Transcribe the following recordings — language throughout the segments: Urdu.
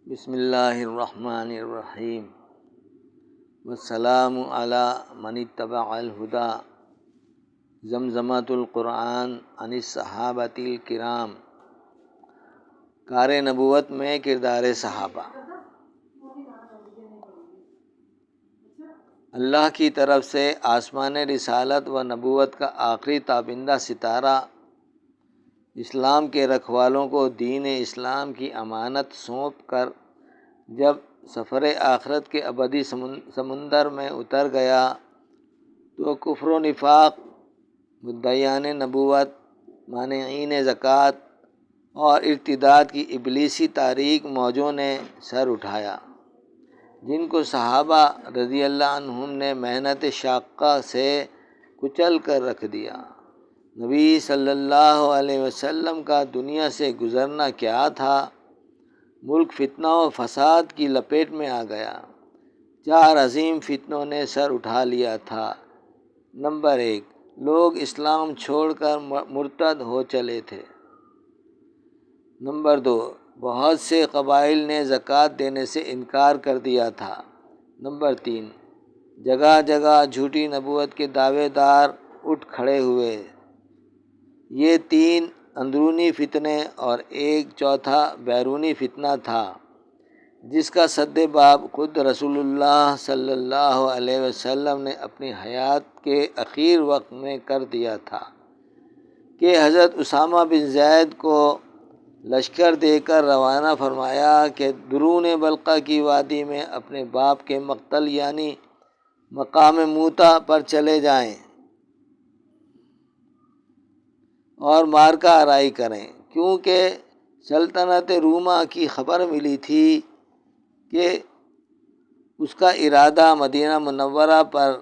بسم اللہ الرحمن الرحیم والسلام علی من اتبع الہدی زمزمۃ القرآن عن الصحابۃ الکرام۔ کار نبوت میں کردار صحابہ۔ اللہ کی طرف سے آسمان رسالت و نبوت کا آخری تابندہ ستارہ اسلام کے رکھوالوں کو دین اسلام کی امانت سونپ کر جب سفر آخرت کے ابدی سمندر میں اتر گیا تو کفر و نفاق، مدعیان نبوت، مانعین زکوٰۃ اور ارتداد کی ابلیسی تاریک موجوں نے سر اٹھایا، جن کو صحابہ رضی اللہ عنہم نے محنت شاقہ سے کچل کر رکھ دیا۔ نبی صلی اللہ علیہ وسلم کا دنیا سے گزرنا کیا تھا؟ ملک فتنہ و فساد کی لپیٹ میں آ گیا۔ 4 عظیم فتنوں نے سر اٹھا لیا تھا۔ نمبر 1، لوگ اسلام چھوڑ کر مرتد ہو چلے تھے۔ نمبر 2، بہت سے قبائل نے زکوٰۃ دینے سے انکار کر دیا تھا۔ نمبر 3، جگہ جگہ جھوٹی نبوت کے دعوے دار اٹھ کھڑے ہوئے۔ یہ 3 اندرونی فتنے اور ایک چوتھا بیرونی فتنہ تھا، جس کا سد باب خود رسول اللہ صلی اللہ علیہ وسلم نے اپنی حیات کے اخیر وقت میں کر دیا تھا کہ حضرت اسامہ بن زید کو لشکر دے کر روانہ فرمایا کہ درون بلقا کی وادی میں اپنے باپ کے مقتل یعنی مقام موتا پر چلے جائیں اور معرکہ آرائی کریں، کیونکہ سلطنت روما کی خبر ملی تھی کہ اس کا ارادہ مدینہ منورہ پر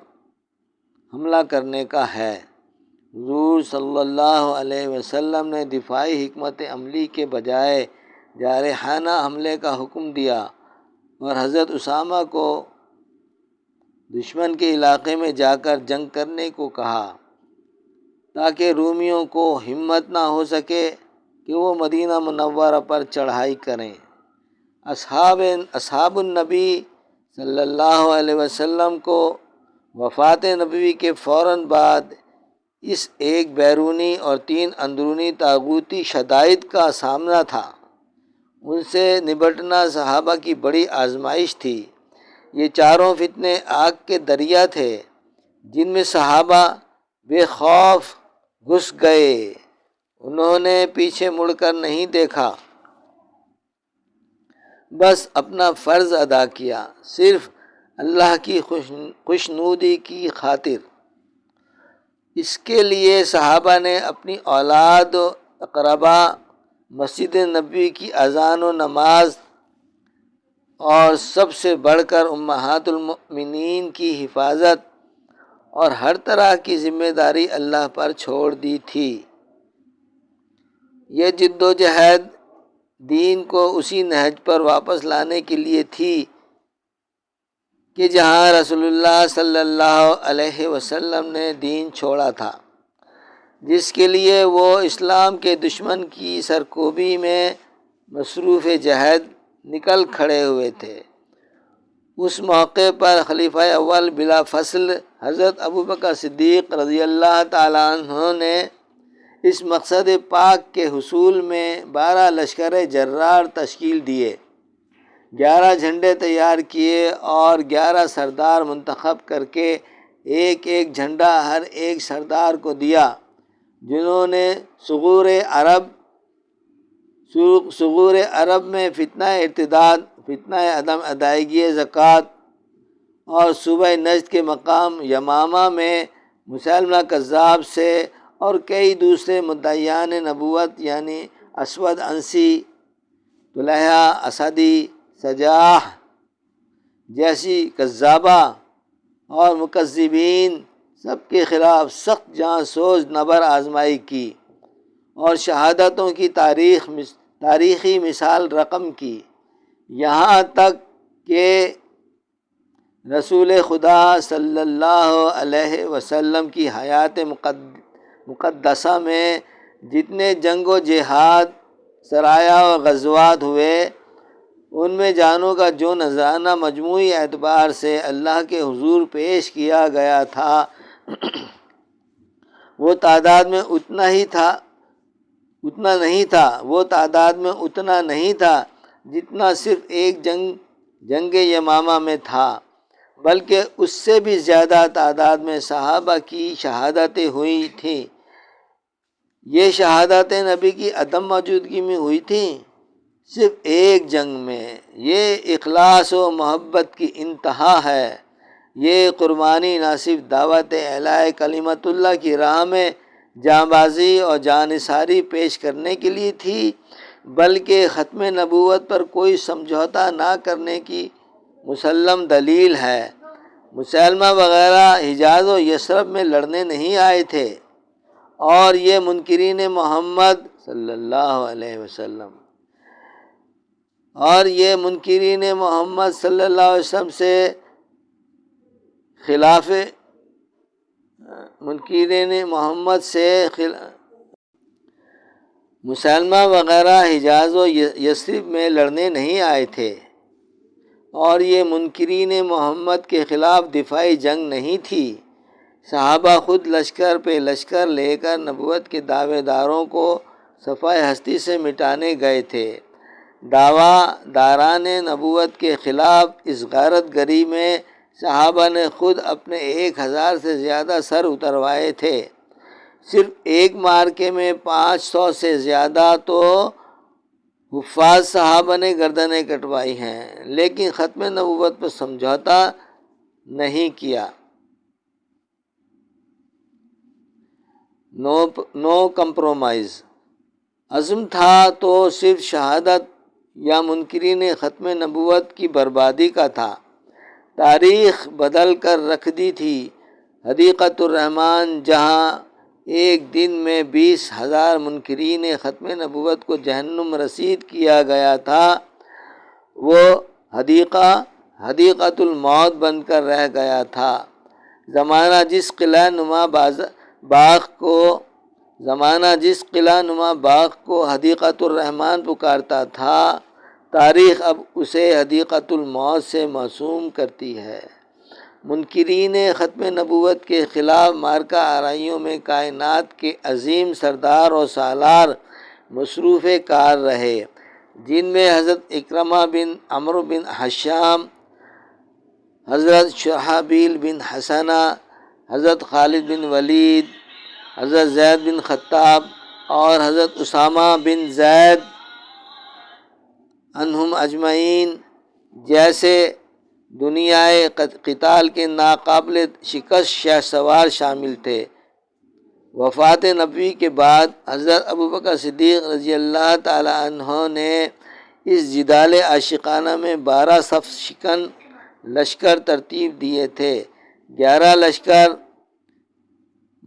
حملہ کرنے کا ہے۔ حضور صلی اللہ علیہ وسلم نے دفاعی حکمت عملی کے بجائے جارحانہ حملے کا حکم دیا اور حضرت اسامہ کو دشمن کے علاقے میں جا کر جنگ کرنے کو کہا، تاکہ رومیوں کو ہمت نہ ہو سکے کہ وہ مدینہ منورہ پر چڑھائی کریں۔ اصحاب النبی صلی اللہ علیہ وسلم کو وفات نبوی کے فوراً بعد اس ایک بیرونی اور 3 اندرونی طاغوتی شدائد کا سامنا تھا۔ ان سے نبٹنا صحابہ کی بڑی آزمائش تھی۔ یہ چاروں فتنے آگ کے دریا تھے، جن میں صحابہ بے خوف گھس گئے۔ انہوں نے پیچھے مڑ کر نہیں دیکھا، بس اپنا فرض ادا کیا، صرف اللہ کی خوشنودی کی خاطر۔ اس کے لیے صحابہ نے اپنی اولاد و اقربا، مسجد نبوی کی اذان و نماز اور سب سے بڑھ کر امہات المؤمنین کی حفاظت اور ہر طرح کی ذمہ داری اللہ پر چھوڑ دی تھی۔ یہ جد و جہد دین کو اسی نہج پر واپس لانے کے لیے تھی کہ جہاں رسول اللہ صلی اللہ علیہ وسلم نے دین چھوڑا تھا، جس کے لیے وہ اسلام کے دشمن کی سرکوبی میں مصروف جہد نکل کھڑے ہوئے تھے۔ اس موقع پر خلیفہ اول بلا فصل حضرت ابوبکر صدیق رضی اللہ تعالیٰ عنہ نے اس مقصد پاک کے حصول میں 12 لشکر جرار تشکیل دیے، 11 جھنڈے تیار کیے اور 11 سردار منتخب کر کے ایک ایک جھنڈا ہر ایک سردار کو دیا، جنہوں نے ثغور عرب میں فتنہ ارتداد، فتنہ عدم ادائیگی زکوٰۃ اور صوبہ نجد کے مقام یمامہ میں مسیلمہ کذاب سے اور کئی دوسرے مدعیان نبوت یعنی اسود عنسی، طلحہ اسدی، سجاح جیسی کذابہ اور مکذبین سب کے خلاف سخت جاں سوز نبر آزمائی کی اور شہادتوں کی تاریخی مثال رقم کی، یہاں تک کہ رسول خدا صلی اللہ علیہ وسلم کی حیات مقدسہ میں جتنے جنگ و جہاد، سرایہ و غزوات ہوئے، ان میں جانوں کا جو نذرانہ مجموعی اعتبار سے اللہ کے حضور پیش کیا گیا تھا وہ تعداد میں اتنا نہیں تھا جتنا صرف ایک جنگ یمامہ میں تھا، بلکہ اس سے بھی زیادہ تعداد میں صحابہ کی شہادتیں ہوئی تھیں۔ یہ شہادتیں نبی کی عدم موجودگی میں ہوئی تھیں، صرف ایک جنگ میں۔ یہ اخلاص و محبت کی انتہا ہے۔ یہ قربانی نہ صرف دعوت اعلاء کلمت اللہ کی راہ میں جاں بازی اور جانثاری پیش کرنے کے لیے تھی، بلکہ ختم نبوت پر کوئی سمجھوتا نہ کرنے کی مسلم دلیل ہے۔ مسلمہ وغیرہ حجاز و یثرب میں لڑنے نہیں آئے تھے، اور یہ منکرین محمد صلی اللہ علیہ وسلم سے مسلمہ وغیرہ حجاز و یثرب میں لڑنے نہیں آئے تھے، اور یہ منکرین محمد کے خلاف دفاعی جنگ نہیں تھی۔ صحابہ خود لشکر پہ لشکر لے کر نبوت کے دعوے داروں کو صفحہ ہستی سے مٹانے گئے تھے۔ دعویٰ داران نبوت کے خلاف اس غارت گری میں صحابہ نے خود اپنے 1000 سے زیادہ سر اتروائے تھے۔ صرف ایک مارکے میں 500 سے زیادہ تو حفاظ صحابہ نے گردنیں کٹوائی ہیں، لیکن ختم نبوت پر سمجھوتا نہیں کیا۔ نو کمپرومائز۔ عزم تھا تو صرف شہادت یا منکرین ختم نبوت کی بربادی کا تھا۔ تاریخ بدل کر رکھ دی تھی۔ حدیقۃ الرحمن جہاں ایک دن میں 20,000 منکرین ختم نبوت کو جہنم رسید کیا گیا تھا، وہ حدیقۃ الموت بن کر رہ گیا تھا۔ زمانہ جس قلعہ نما باغ کو حدیقۃ الرحمن پکارتا تھا، تاریخ اب اسے حدیقۃ الموت سے موسوم کرتی ہے۔ منکرین ختم نبوت کے خلاف معرکہ آرائیوں میں کائنات کے عظیم سردار و سالار مصروف کار رہے، جن میں حضرت اکرمہ بن عمرو بن حشام، حضرت شرحبیل بن حسنہ، حضرت خالد بن ولید، حضرت زید بن خطاب اور حضرت اسامہ بن زید عنہم اجمعین جیسے دنیائے قتال کے ناقابل شکست شہ سوار شامل تھے۔ وفات نبی کے بعد حضرت ابوبکر صدیق رضی اللہ تعالی عنہ نے اس جدال عاشقانہ میں 12 صف شکن لشکر ترتیب دیے تھے۔ 11 لشکر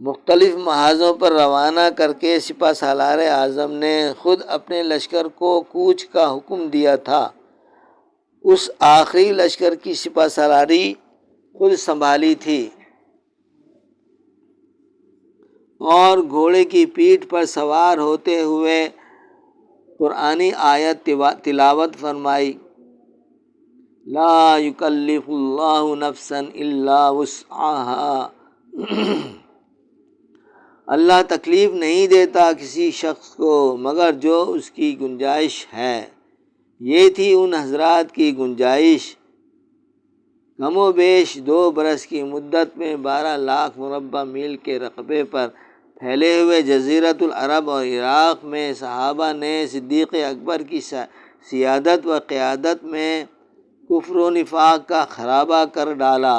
مختلف محاذوں پر روانہ کر کے سپہ سالار اعظم نے خود اپنے لشکر کو کوچ کا حکم دیا تھا۔ اس آخری لشکر کی سپہ سالاری خود سنبھالی تھی اور گھوڑے کی پیٹھ پر سوار ہوتے ہوئے قرآنی آیت تلاوت فرمائی، لا یکلف اللہ نفسا الا وسعها۔ اللہ تکلیف نہیں دیتا کسی شخص کو مگر جو اس کی گنجائش ہے۔ یہ تھی ان حضرات کی گنجائش۔ کم و بیش 2 برس کی مدت میں 12 لاکھ مربع میل کے رقبے پر پھیلے ہوئے جزیرۃ العرب اور عراق میں صحابہ نے صدیق اکبر کی سیادت و قیادت میں کفر و نفاق کا خرابہ کر ڈالا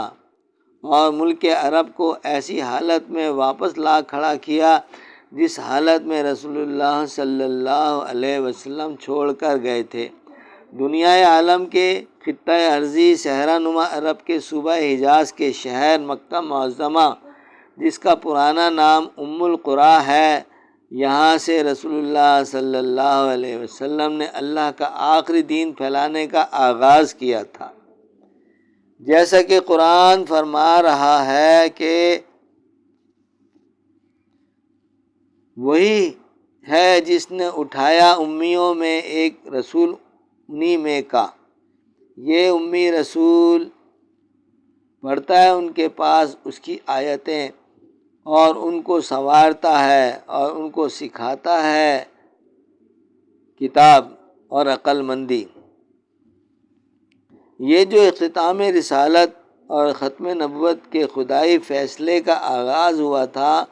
اور ملک عرب کو ایسی حالت میں واپس لا کھڑا کیا جس حالت میں رسول اللہ صلی اللہ علیہ وسلم چھوڑ کر گئے تھے۔ دنیائے عالم کے خطہ ارضی صحرا نما عرب کے صوبہ حجاز کے شہر مکہ معظمہ، جس کا پرانا نام ام القریٰ ہے، یہاں سے رسول اللہ صلی اللہ علیہ وسلم نے اللہ کا آخری دین پھیلانے کا آغاز کیا تھا۔ جیسا کہ قرآن فرما رہا ہے کہ وہی ہے جس نے اٹھایا امیوں میں ایک رسول انہی میں کا یہ امی رسول پڑھتا ہے ان کے پاس اس کی آیتیں اور ان کو سنوارتا ہے اور ان کو سکھاتا ہے کتاب اور عقل مندی۔ یہ جو اختتام رسالت اور ختم نبوت کے خدائی فیصلے کا آغاز ہوا تھا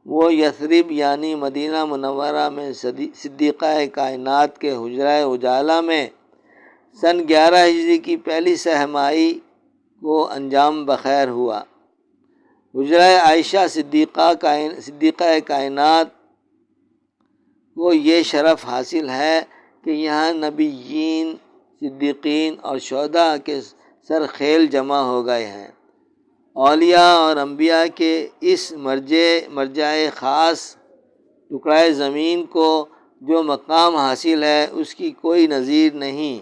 وہ یثرب یعنی مدینہ منورہ میں صدیقہ کائنات کے حجرہ اجالہ میں سن 11 ہجری کی پہلی سہ ماہی کو انجام بخیر ہوا۔ حجرہ عائشہ صدیقہ کائنات کو یہ شرف حاصل ہے کہ یہاں نبیین، صدیقین اور شہداء کے سرخیل جمع ہو گئے ہیں۔ اولیاء اور انبیاء کے اس مرجع خاص ٹکڑۂ زمین کو جو مقام حاصل ہے اس کی کوئی نظیر نہیں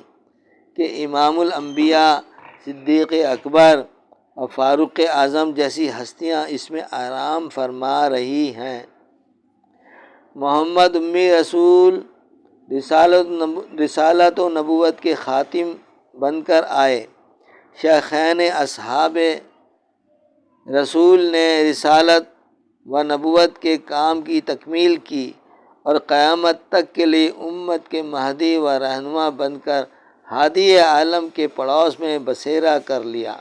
کہ امام الانبیاء، صدیق اکبر اور فاروق اعظم جیسی ہستیاں اس میں آرام فرما رہی ہیں۔ محمد امی رسول رسالت و نبوت کے خاتم بن کر آئے۔ شیخین اصحاب رسول نے رسالت و نبوت کے کام کی تکمیل کی اور قیامت تک کے لیے امت کے مہدی و رہنما بن کر ہادی عالم کے پڑوس میں بسیرا کر لیا۔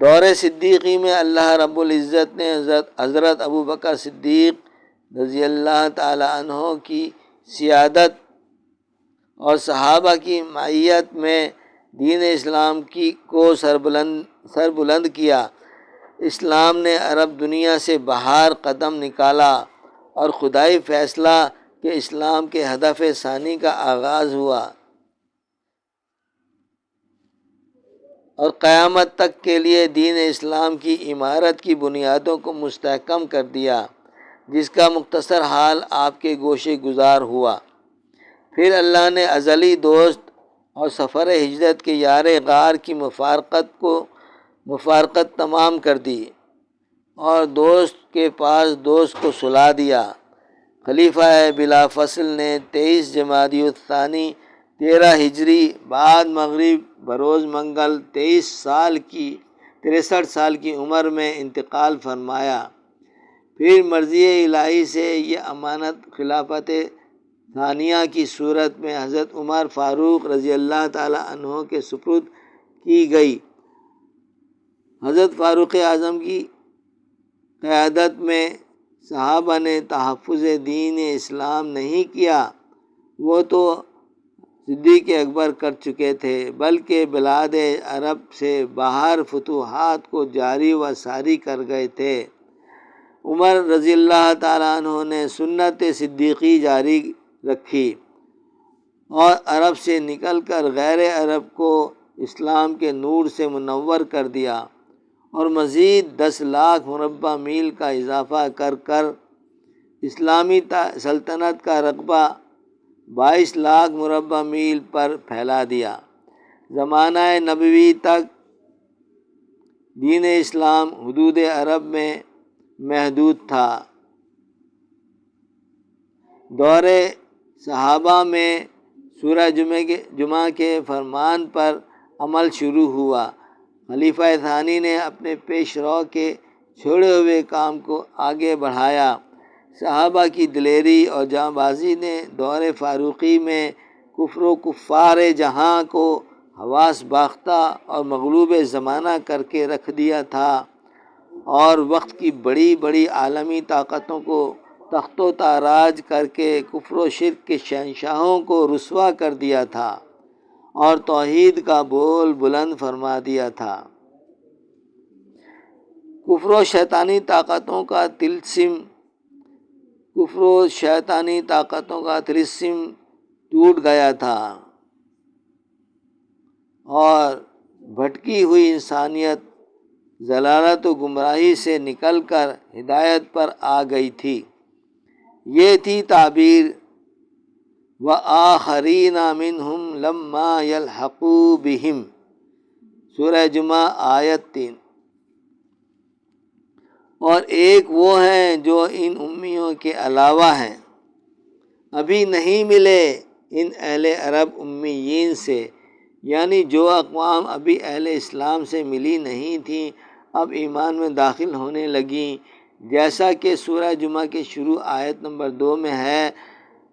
دور صدیقی میں اللہ رب العزت نے حضرت ابوبکر صدیق رضی اللہ تعالی عنہ کی سیادت اور صحابہ کی معیت میں دین اسلام کو سربلند کیا۔ اسلام نے عرب دنیا سے باہر قدم نکالا اور خدائی فیصلہ کہ اسلام کے ہدف ثانی کا آغاز ہوا اور قیامت تک کے لیے دین اسلام کی عمارت کی بنیادوں کو مستحکم کر دیا، جس کا مختصر حال آپ کے گوشے گزار ہوا۔ پھر اللہ نے ازلی دوست اور سفر ہجرت کے یار غار کی مفارقت تمام کر دی اور دوست کے پاس دوست کو سلا دیا۔ خلیفہ بلا فصل نے 23 جمادی الثانی 13 ہجری بعد مغرب بروز منگل 63 سال کی عمر میں انتقال فرمایا۔ پھر مرضی الہی سے یہ امانت خلافت ثانیہ کی صورت میں حضرت عمر فاروق رضی اللہ تعالی عنہ کے سپرد کی گئی۔ حضرت فاروق اعظم کی قیادت میں صحابہ نے تحفظ دین اسلام نہیں کیا، وہ تو صدیق اکبر کر چکے تھے، بلکہ بلاد عرب سے باہر فتوحات کو جاری و ساری کر گئے تھے۔ عمر رضی اللہ تعالیٰ عنہ نے سنت صدیقی جاری رکھی اور عرب سے نکل کر غیر عرب کو اسلام کے نور سے منور کر دیا اور مزید 10 لاکھ مربع میل کا اضافہ کر اسلامی سلطنت کا رقبہ 22 لاکھ مربع میل پر پھیلا دیا۔ زمانہ نبوی تک دین اسلام حدود عرب میں محدود تھا۔ دور صحابہ میں سورہ جمعہ کے فرمان پر عمل شروع ہوا۔ خلیفہ ثانی نے اپنے پیش رو کے چھوڑے ہوئے کام کو آگے بڑھایا۔ صحابہ کی دلیری اور جاں بازی نے دور فاروقی میں کفر و کفار جہاں کو حواس باختہ اور مغلوب زمانہ کر کے رکھ دیا تھا اور وقت کی بڑی بڑی عالمی طاقتوں کو تخت و تاراج کر کے کفر و شرک کے شہنشاہوں کو رسوا کر دیا تھا اور توحید کا بول بلند فرما دیا تھا۔ کفر و شیطانی طاقتوں کا طلسم ٹوٹ گیا تھا اور بھٹکی ہوئی انسانیت ضلالت و گمراہی سے نکل کر ہدایت پر آ گئی تھی۔ یہ تھی تعبیر وَآخَرِينَ مِنْهُمْ لَمَّا يَلْحَقُوا بِهِمْ، سورہ جمعہ آیت 3۔ اور ایک وہ ہیں جو ان امیوں کے علاوہ ہیں، ابھی نہیں ملے ان اہل عرب امیین سے، یعنی جو اقوام ابھی اہل اسلام سے ملی نہیں تھیں اب ایمان میں داخل ہونے لگیں، جیسا کہ سورہ جمعہ کے شروع آیت نمبر 2 میں ہے،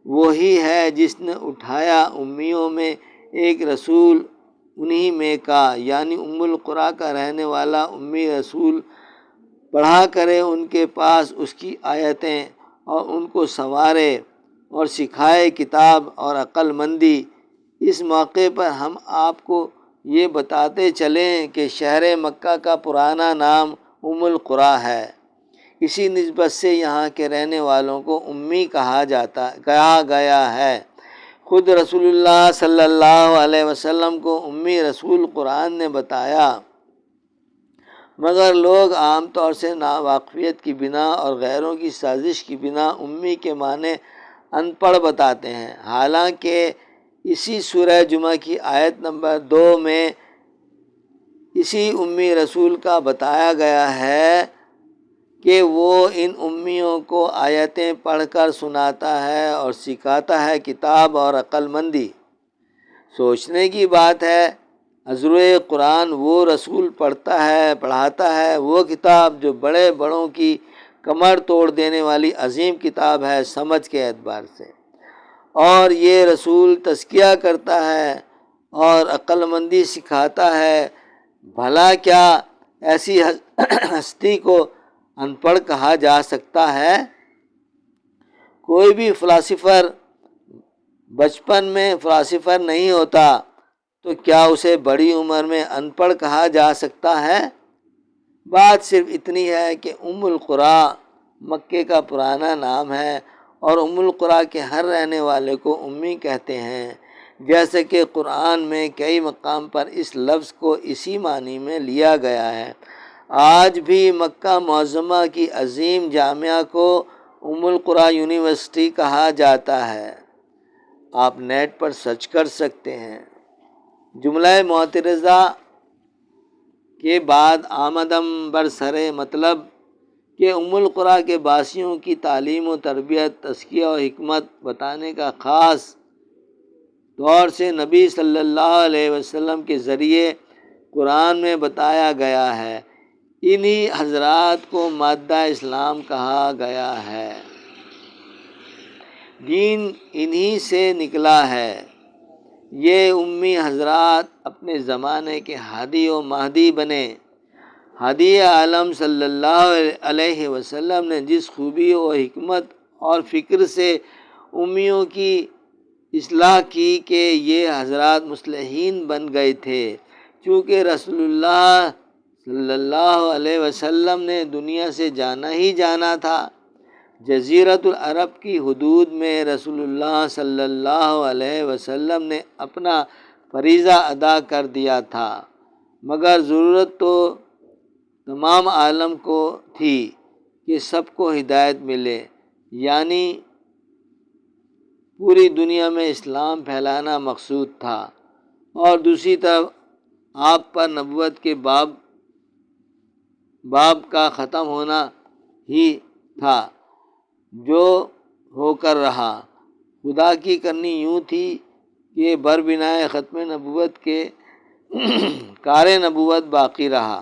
وہی ہے جس نے اٹھایا امیوں میں ایک رسول انہی میں کا، یعنی ام القریٰ کا رہنے والا امی رسول، پڑھا کرے ان کے پاس اس کی آیتیں اور ان کو سنوارے اور سکھائے کتاب اور عقل مندی۔ اس موقع پر ہم آپ کو یہ بتاتے چلیں کہ شہر مکہ کا پرانا نام ام القریٰ ہے، اسی نسبت سے یہاں کے رہنے والوں کو امی کہا گیا ہے۔ خود رسول اللہ صلی اللہ علیہ وسلم کو امی رسول قرآن نے بتایا، مگر لوگ عام طور سے ناواقفیت کی بنا اور غیروں کی سازش کی بنا امی کے معنی ان پڑھ بتاتے ہیں، حالانکہ اسی سورہ جمعہ کی آیت نمبر 2 میں اسی امی رسول کا بتایا گیا ہے کہ وہ ان امیوں کو آیتیں پڑھ کر سناتا ہے اور سکھاتا ہے کتاب اور عقل مندی۔ سوچنے کی بات ہے، حضور قرآن وہ رسول پڑھاتا ہے وہ کتاب جو بڑے بڑوں کی کمر توڑ دینے والی عظیم کتاب ہے سمجھ کے اعتبار سے، اور یہ رسول تزکیہ کرتا ہے اور عقل مندی سکھاتا ہے۔ بھلا کیا ایسی ہستی کو ان پڑھ کہا جا سکتا ہے؟ کوئی بھی فلاسفر بچپن میں فلاسفر نہیں ہوتا تو کیا اسے بڑی عمر میں ان پڑھ کہا جا سکتا ہے؟ بات صرف اتنی ہے کہ ام القریٰ مکے کا پرانا نام ہے اور ام القریٰ کے ہر رہنے والے کو امی کہتے ہیں، جیسے کہ قرآن میں کئی مقام پر اس لفظ کو اسی معنی میں لیا گیا ہے۔ آج بھی مکہ معظمہ کی عظیم جامعہ کو ام القریٰ یونیورسٹی کہا جاتا ہے۔ آپ نیٹ پر سرچ کر سکتے ہیں۔ جملہ معترضہ کے بعد آمدم برسر مطلب کہ ام القریٰ کے باسیوں کی تعلیم و تربیت، تزکیہ و حکمت بتانے کا خاص طور سے نبی صلی اللہ علیہ وسلم کے ذریعے قرآن میں بتایا گیا ہے۔ انہی حضرات کو مادہ اسلام کہا گیا ہے۔ دین انہی سے نکلا ہے۔ یہ امی حضرات اپنے زمانے کے ہادی و مہدی بنے۔ ہادی عالم صلی اللہ علیہ وسلم نے جس خوبی و حکمت اور فکر سے امیوں کی اصلاح کی کہ یہ حضرات مصلحین بن گئے تھے، چونکہ رسول اللہ صلی اللہ علیہ وسلم نے دنیا سے جانا ہی جانا تھا۔ جزیرۃ العرب کی حدود میں رسول اللہ صلی اللہ علیہ وسلم نے اپنا فریضہ ادا کر دیا تھا، مگر ضرورت تو تمام عالم کو تھی کہ سب کو ہدایت ملے، یعنی پوری دنیا میں اسلام پھیلانا مقصود تھا، اور دوسری طرف آپ پر نبوت کے باب کا ختم ہونا ہی تھا، جو ہو کر رہا۔ خدا کی کرنی یوں تھی کہ بربنائے ختم نبوت کے کار نبوت باقی رہا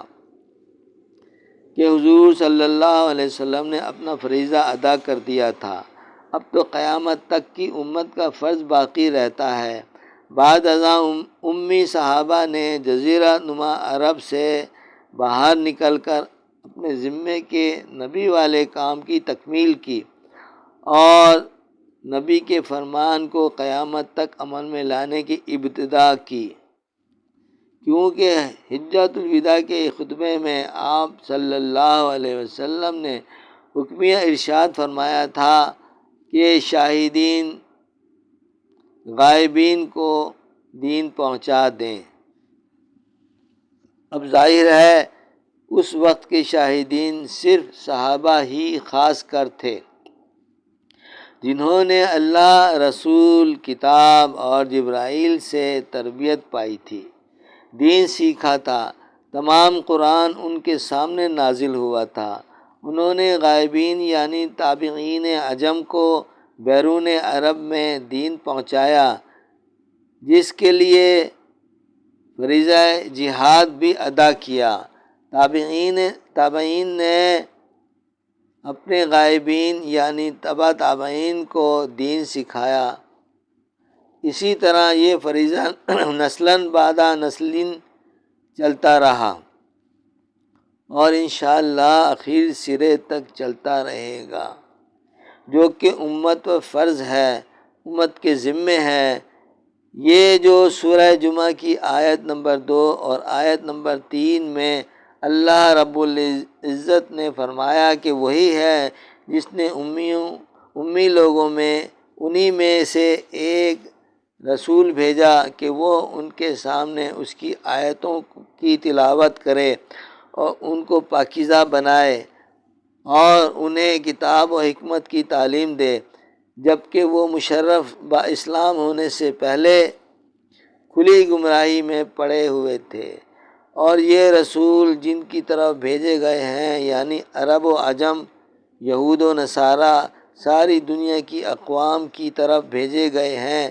کہ حضور صلی اللہ علیہ وسلم نے اپنا فریضہ ادا کر دیا تھا۔ اب تو قیامت تک کی امت کا فرض باقی رہتا ہے۔ بعد ازاں امی صحابہ نے جزیرہ نما عرب سے باہر نکل کر اپنے ذمے کے نبی والے کام کی تکمیل کی اور نبی کے فرمان کو قیامت تک عمل میں لانے کی ابتدا کی، کیونکہ حجۃ الوداع کے خطبے میں آپ صلی اللہ علیہ وسلم نے حکمیہ ارشاد فرمایا تھا کہ شاہدین غائبین کو دین پہنچا دیں۔ اب ظاہر ہے اس وقت کے شاہدین صرف صحابہ ہی خاص کر تھے، جنہوں نے اللہ، رسول، کتاب اور جبرائیل سے تربیت پائی تھی، دین سیکھا تھا۔ تمام قرآن ان کے سامنے نازل ہوا تھا۔ انہوں نے غائبین یعنی تابعین عجم کو بیرون عرب میں دین پہنچایا، جس کے لیے فریضہ جہاد بھی ادا کیا۔ تابعین نے اپنے غائبین یعنی تبع تابعین کو دین سکھایا۔ اسی طرح یہ فریضہ نسلاً بعد نسلٍ چلتا رہا اور انشاءاللہ آخر سرے تک چلتا رہے گا، جو کہ امت پر فرض ہے، امت کے ذمے ہے۔ یہ جو سورہ جمعہ کی آیت نمبر 2 اور آیت نمبر 3 میں اللہ رب العزت نے فرمایا کہ وہی ہے جس نے امی لوگوں میں انہی میں سے ایک رسول بھیجا کہ وہ ان کے سامنے اس کی آیتوں کی تلاوت کرے اور ان کو پاکیزہ بنائے اور انہیں کتاب و حکمت کی تعلیم دے، جبکہ وہ مشرف با اسلام ہونے سے پہلے کھلی گمراہی میں پڑے ہوئے تھے۔ اور یہ رسول جن کی طرف بھیجے گئے ہیں یعنی عرب و عجم، یہود و نصارہ، ساری دنیا کی اقوام کی طرف بھیجے گئے ہیں۔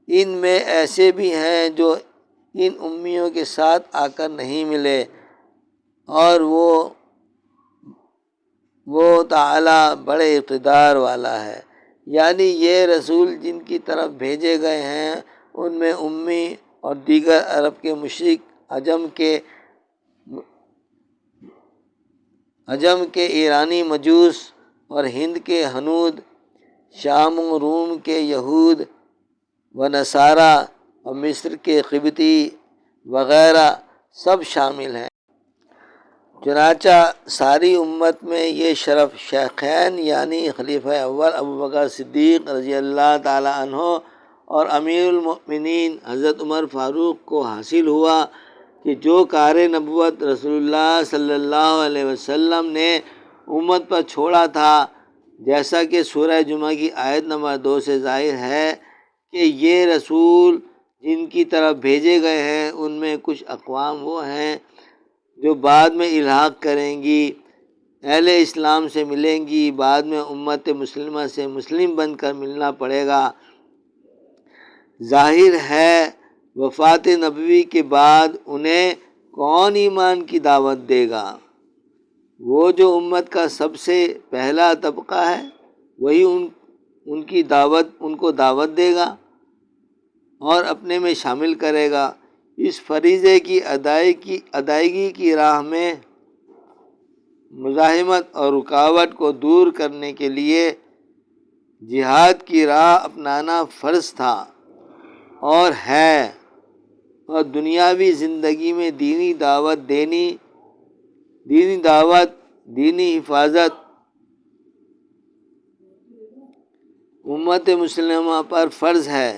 ان میں ایسے بھی ہیں جو ان امیوں کے ساتھ آ کر نہیں ملے، اور وہ تعالیٰ بڑے اقتدار والا ہے۔ یعنی یہ رسول جن کی طرف بھیجے گئے ہیں ان میں امی اور دیگر عرب کے مشرک، عجم کے ایرانی مجوس اور ہند کے ہنود، شام و روم کے یہود و نصارہ اور مصر کے قبطی وغیرہ سب شامل ہیں۔ چنانچہ ساری امت میں یہ شرف شیخین یعنی خلیفہ اول ابوبکر صدیق رضی اللہ تعالی عنہ اور امیر المؤمنین حضرت عمر فاروق کو حاصل ہوا کہ جو کار نبوت رسول اللہ صلی اللہ علیہ وسلم نے امت پر چھوڑا تھا، جیسا کہ سورہ جمعہ کی آیت نمبر 2 سے ظاہر ہے کہ یہ رسول جن کی طرف بھیجے گئے ہیں ان میں کچھ اقوام وہ ہیں جو بعد میں الحاق کریں گی، اہل اسلام سے ملیں گی، بعد میں امت مسلمہ سے مسلم بن کر ملنا پڑے گا۔ ظاہر ہے وفات نبوی کے بعد انہیں کون ایمان کی دعوت دے گا؟ وہ جو امت کا سب سے پہلا طبقہ ہے وہی ان کو دعوت دے گا اور اپنے میں شامل کرے گا۔ اس فریضے کی ادائیگی کی راہ میں مزاحمت اور رکاوٹ کو دور کرنے کے لیے جہاد کی راہ اپنانا فرض تھا اور ہے، اور دنیاوی زندگی میں دینی دعوت، دینی حفاظت امت مسلمہ پر فرض ہے۔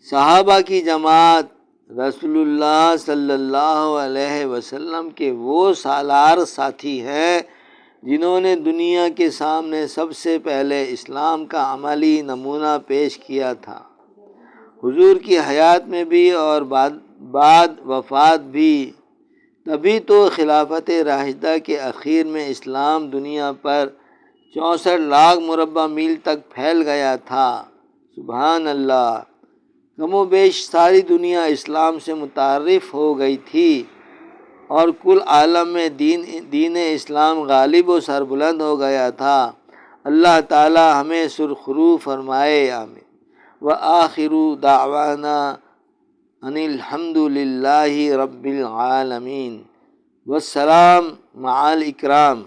صحابہ کی جماعت رسول اللہ صلی اللہ علیہ وسلم کے وہ سالار ساتھی ہیں جنہوں نے دنیا کے سامنے سب سے پہلے اسلام کا عملی نمونہ پیش کیا تھا۔ حضور کی حیات میں بھی اور بعد وفات بھی، تبھی تو خلافت راشدہ کے اخیر میں اسلام دنیا پر 64 لاکھ مربع میل تک پھیل گیا تھا۔ سبحان اللہ! کم و بیش ساری دنیا اسلام سے متعارف ہو گئی تھی اور کل عالم میں دین اسلام غالب و سربلند ہو گیا تھا۔ اللہ تعالی ہمیں سرخرو فرمائے، آمین۔ وآخر دعوانا ان الحمد للہ رب العالمین، والسلام مع الاکرام۔